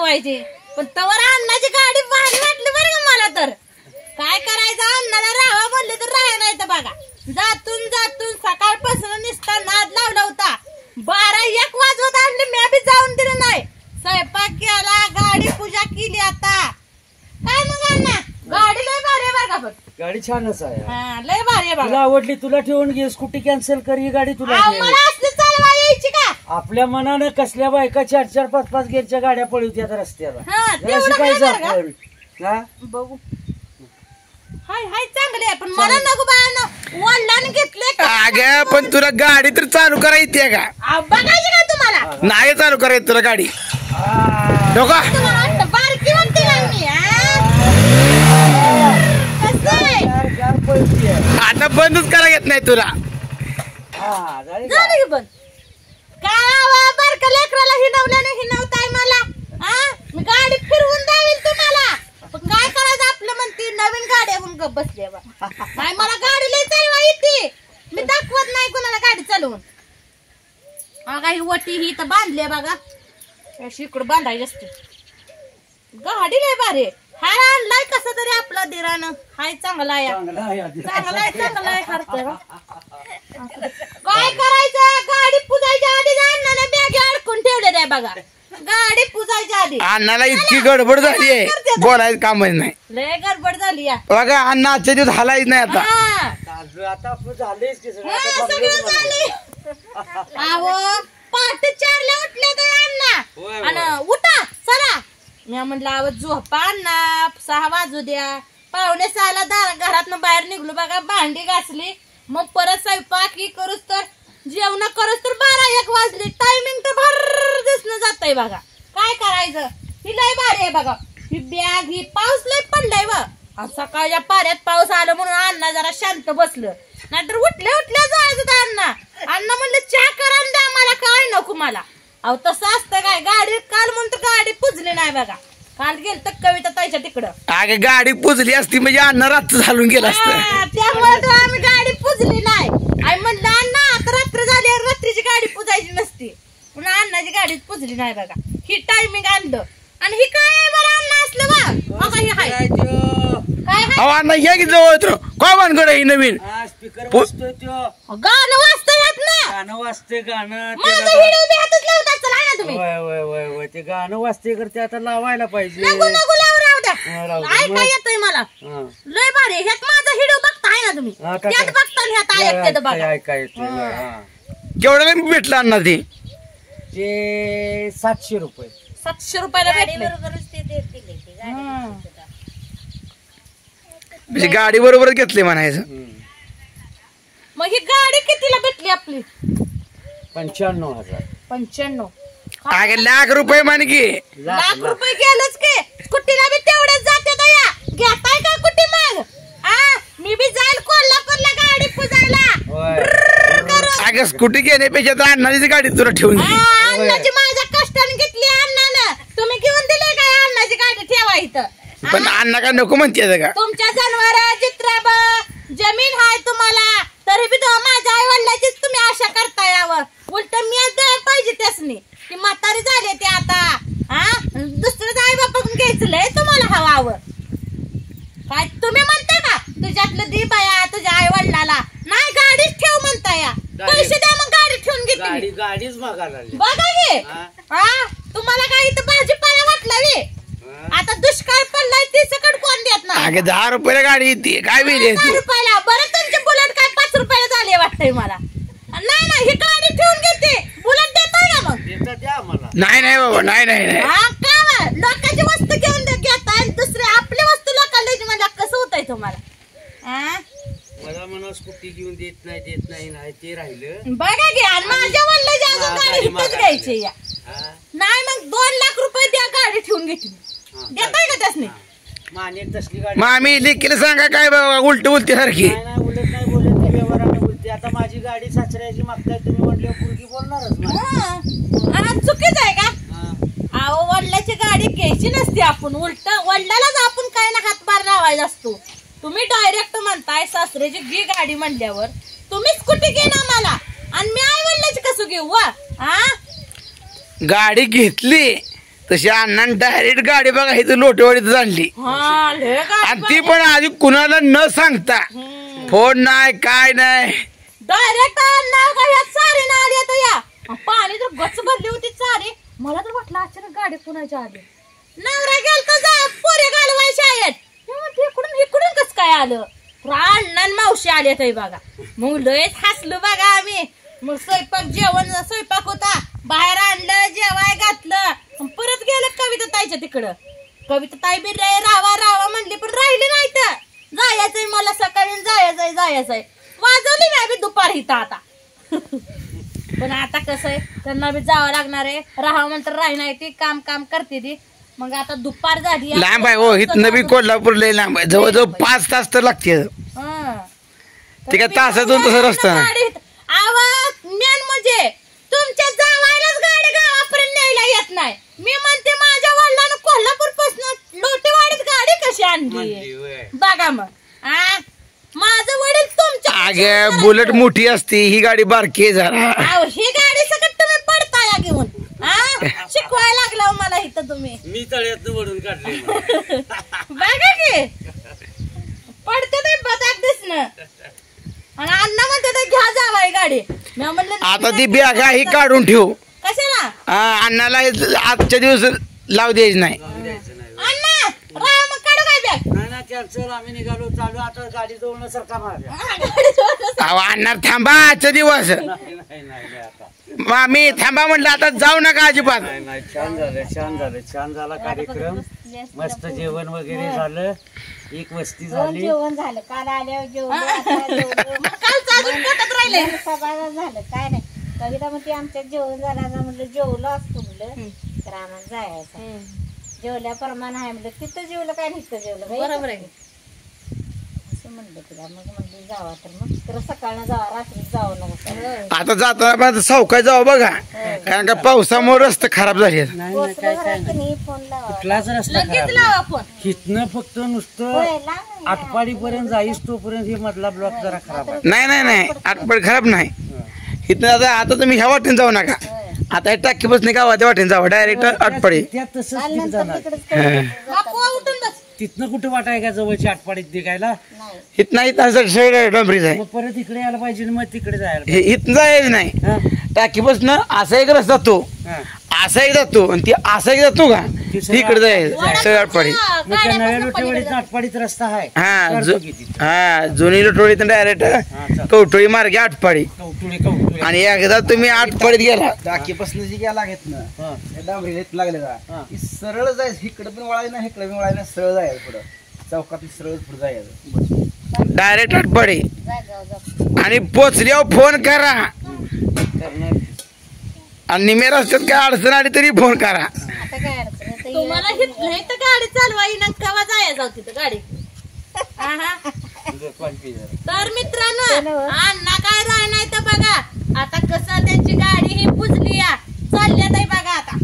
ठेवायची, पण तवर अण्णाची गाडी भारी वाटली बरं का मला. तर काय करायचं, अण्णाला राहावं म्हणलं तर राहायला नाही. तर बघा जातून सकाळपासून निसता नाद लावला होता. 12-1 वाजवत आणली, मी बी जाऊन दिलं नाही. स्वयंपाक केला, गाडी पूजा केली. आता काय मग अण्णा, गाडी लय भारी आहे बरं का. पण गाडी छानच आहे, लय भारी आहे. तुला आवडली, तुला ठेवून घे. स्कूटी कॅन्सल कर, ही गाडी तुला असली चालवा यायची का. आपल्या मनानं कसल्या बायका 4-4, 5-5 गेरच्या गाड्या पळवत्यात रस्त्याला. बघू हाय चांगले, पण मला नको बाळानं वडिलांनी घेतले. अगं पण तुला गाडी तर चालू करा येते का? बघायची का तुम्हाला? नाही चालू करायचं तुला गाडी. बारकी म्हणते ना मी. आता बंदच करा येत नाही तुला. झालं की बंद. काय बारका लेकराला हिनवताय मला. मी गाडी फिरवून द्यावी तुम्हाला, पण काय करायचं आपलं म्हणते नवीन गाडी म्हणून गप बसले. नाही मला गाडी लय चालवा येते, मी दाखवत नाही कोणाला गाडी चालवून. बघा ही वटी ही तर बांधली बघा, अशी इकडं बांधायची असते. गाडी लय भारी. हाय आणलाय कसं तरी आपला दिरानं. हाय चांगला आहे, चांगला आहे खर्च. काय करायचं, गाडी पुजायच्या आधी अण्णाने बॅग अडकून ठेवलेल्या आहे बघा. गाडी पुजायच्या आधी अण्णाला इतकी गडबड झाली आहे, बोलायचं काम नाही. लय गडबड झाली या बघा अण्णा आजच्या दिवस हलायच नाही. आता आता आपलं झालंच की अहो पहाटे 4ला उठले तर अण्णा आणि उठा चला. मी म्हणलं आवाज झोपा अण्णा, 6 वाजू द्या. 5:45ला घरातनं बाहेर निघलो बघा. भांडी घासली, मग परत स्वयंपाक ही करूच तर जेवण करूच तर 12-1 वाजले. टायमिंग तर भर दिसणं जातंय बघा. काय करायचं, ही लय भारी आहे बघा. ही बॅग ही पाऊस लय पडलाय व. सकाळच्या पाऱ्यात पाऊस आला म्हणून अण्णा जरा शांत बसलं, नाहीतर उठल्या जायचं अण्णा. अण्णा म्हणलं चहा करा द्या मला, काय नको मला. अहो तसं असतं काय, गाडी काल म्हणतो गाडी पुजली नाही बघा. काल गेल तर कविता ताईच्या तिकडं. अगं गाडी पुजली असती म्हणजे अण्णा रात्र घालून गेला असतं. त्यामुळे तर आम्ही गाडी पुजली नाही. आई म्हणलं अण्णा आता रात्र झाली, रात्रीची गाडी पुजायची नसती. पुन्हा अण्णाची गाडीच पुजली नाही बघा. ही टायमिंग आणलं आणि ही काय मला अण्णा असलं बघा. ही हाय काय अण्णा हे की जवळ काय भानगड ही नवीन स्पीकर वाजतोय, गाणं वाजतंय ना. गाणं वाजतंय, गाणं माझा व्हिडिओ बी हातच लावतात चला ना तुम्ही. वय ते गाणं वाजते करते, आता लावायला पाहिजे. नको राहू द्या. ऐकाय येतंय मला लय भारी. ह्यात माझा व्हिडिओ बघताय ना तुम्ही, त्यात बघता ह्यात ऐकते बघा. ऐकाय केवढ्याला भेटलं अण्णा ते? 700 रुपये. 700 रुपयाला भेटले. म्हणजे गाडी बरोबर घेतली म्हणायचं. मग ही गाडी कितीला भेटली आपली? 95,000. 95. अगं लाख रुपये मान की. लाख रुपये गेलच की. स्कूटीला बी तेवढेच जाते दया. घेताय का कुठे मग? मी बी जाईल कोल्हापूरला गाडी पुजायला. अगं स्कूटी घेण्यापेक्षा तर अण्णाची गाडी तुला ठेवून अण्णाची माझ्या कष्टाने घेतली अण्णानं. तुम्ही घेऊन दिले काय अण्णाची गाडी ठेवा इथं? पण अण्णा का नको म्हणते का? तुमच्या जनावर चित्राब जमीन हाय तुम्हाला, तरी बी माझ्या आई वडिलाचीच तुम्ही आशा करताय. यावर उलट मी द्यायला पाहिजे त्यासनी. ती म्हातारी झाली ते आता. दुसरं आई बापा घ्यायचं लय तुम्हाला हवावं. काय तुम्ही म्हणता का तुझ्यातलं दी बाया तुझ्या आई वडिलाला नाही गाडीच ठेव म्हणता या. पैसे द्या मग गाडी ठेवून घेतली. गाडीच बघा घे. तुम्हाला काय इथं भाजीपाला वाटला वे? आता दुष्काळ पडलाय ते सकट कोण देत नाही. अगं 10 रुपयाला गाडी येते काय वेळ 10 रुपयाला. बरं तुमचे बुलेट काय 5 रुपयाला झाले वाटतंय मला. नाही ही गाडी ठेवून घेते. बुलेट देताय का मग? नाही बाबा नाही. का लोकांची वस्तू घेऊन घेताय, दुसरी आपली वस्तू लोकांना द्यायची म्हणजे कसं होतंय तुम्हाला? मला म्हणा स्कूटी घेऊन देत नाही ते राहिलं बघा घ्या. आणि माझ्या वडिलांची अजून गाडी हिथंच घ्यायची या. नाही मग 2 लाख रुपये द्या गाडी ठेवून घेतली. देताय का त्यासनी? तसली गाडी मामी लेकीला सांगा काय बाबा उलटी सारखी. उलट नाही बोलत, व्यवहाराने बोलते. आता माझी गाडी सासऱ्याची मागताय तुम्ही म्हटलं पोरगी बोलणारच. चुकीच आहे का? अहो वडिलाची गाडी घ्यायची नसते आपण. उलट वडिलालाच आपण काय ना हातभार लावायचा असतो. तुम्ही डायरेक्ट म्हणताय सासऱ्याची घे गाडी म्हणल्यावर तुम्ही स्कूटी घे ना मला, आणि मी आई वडिलाची कसं घेऊ? गाडी घेतली तशी अण्णाने डायरेक्ट गाडी बघा इथं लोटेवाडीत आणली हा लय गाडी आणि ती पण आधी कुणाला न सांगता फोन नाही काय नाही डायरेक्ट चारी ना आली आता या पाणी तर गच्च भरली होती चारी. मला तर वाटलं अचानक गाडी कुणाच्या आली. नवरा गेलता जा पोरे घालवाय शाळेत. इकडून इकडून कस काय आलं. अण्णा मावशी आले तरी बघा. मग लयच हसलो बघा आम्ही. मग स्वयंपाक होता बाहेर आणलं जेवाय घातलं परत गेलं कविता ताईच्या तिकडं. कविता ताई बी रावा म्हणली पण राहिली नाही तर जायचंय मला सकाळी जायचंय वाजवली नाही बी दुपारी इथं आता. पण आता कसं आहे त्यांना बी जावं लागणार आहे. राहावं म्हणतात राही नाही ती काम करते ती. मग आता दुपार झाली लांब आहे हो इथनं बी कोल्हापूर लय लांब आहे जवळजवळ 5 तास तर लागते. ते काय तासातून तसं रस्ता मेन म्हणजे तुमच्या जावायलाच गाडी गावापर्यंत न्यायला येत नाही. मी म्हणते माझ्या वडिलांना कोल्हापूर पासून लोटेवाडीत गाडी कशी आणली बघा. मग माझं वडील तुमच्या बुलेट मोठी असते ही गाडी बारकी आहे जरा. ही गाडी सगळं तुम्ही पडताय घेऊन शिकवायला लागला मला इथं तुम्ही. मी तळ्यात वडून काढले बघा की पडते ते बदाक दिसणं. आणि अण्णा म्हणते तर घ्या जावाय गाडी. मी म्हणलं आता ती बॅग ही काढून ठेव कशाला. अण्णाला आजच्या दिवस लावू द्यायची नाही. अण्णा मग काढू काय बॅग. नाही ना कॅन्सल आम्ही निघालो चालू आता गाडी जवळ सरका मारल्या. अण्णा थांबा आजच्या दिवस नाही आता मी थांबा म्हटलं आता जाऊ नका अजिबात. नाही छान झाला कार्यक्रम. मस्त जेवण वगैरे झालं. एक वस्ती झाली. जेवण झालं काल आल्यावर जेवण सगळं झालं काय नाही. कविता म्हणते आमच्यात जेवण झालं म्हणलं जेवलं असतो म्हणलं तर आम्हाला जायचं. जेवल्याप्रमाणे आहे म्हणलं तिथं जेवलं काय नुसतं जेवलं बरोबर आहे असं म्हणलं तिला. मग म्हणलं जावा तर मग तर सकाळनं जावा रात्री जाऊ नको. आता जाताना सावकाश जाऊ बघा कारण का पावसामुळे रस्ते खराब झाले. फोन लावा कुठलाच रस्ता लगेच लावा फोन. हिथनं फक्त नुसतं आटपाडी पर्यंत जाईस तोपर्यंत हे मधला ब्लॉक जरा खराब आहे. नाही आटपड खराब नाही. इथं आता तुम्ही ह्या वाटेने जाऊ नका. आता हे टाकी बसणे गावाच्या वाटेने जावं डायरेक्ट आटपाडी. त्यात तसंच जाणार. तिथनं कुठे वाटाय का जवळची आटपाडीत निघायला. इथं डोंबरीच आहे. मग परत इकडे यायला पाहिजे मग तिकडे जायला इथं जायचं नाही. टाकी बसणं असा एक रस्ता जातो असा एक जातो आणि ती असा एक जातो का तिकडे जायचं सगळं आटपाडी. नव्या लोटेवाडीत आटपाडीत रस्ता आहे. हा जुनी लोटवाडीत डायरेक्ट कवठोळी मार्गे आटपाडी. आणि एकदा तुम्ही आटपाडीत गेला टाकीपासून जी गेला लागत ना डांबरी लागले का सरळ जायचं. इकडे पण वळायचं ना इकडे पण वळायचं सरळ जायचं पुढं चौकात सरळ पुढे जायचं डायरेक्ट आटपाडी. आणि पोचल्यावर फोन करा आणि निम्या रस्त्यात काय अडचण आली तरी फोन करा. आता काय अडचण तुम्हाला इथं गाडी चालवाई ना कवा जायचं जाऊ तिथं गाडी. तर मित्रांनो अण्णा काय राह नाही तर बघा आता कसं त्यांची गाडी ही पुजली या चालल्यात आहे बघा आता.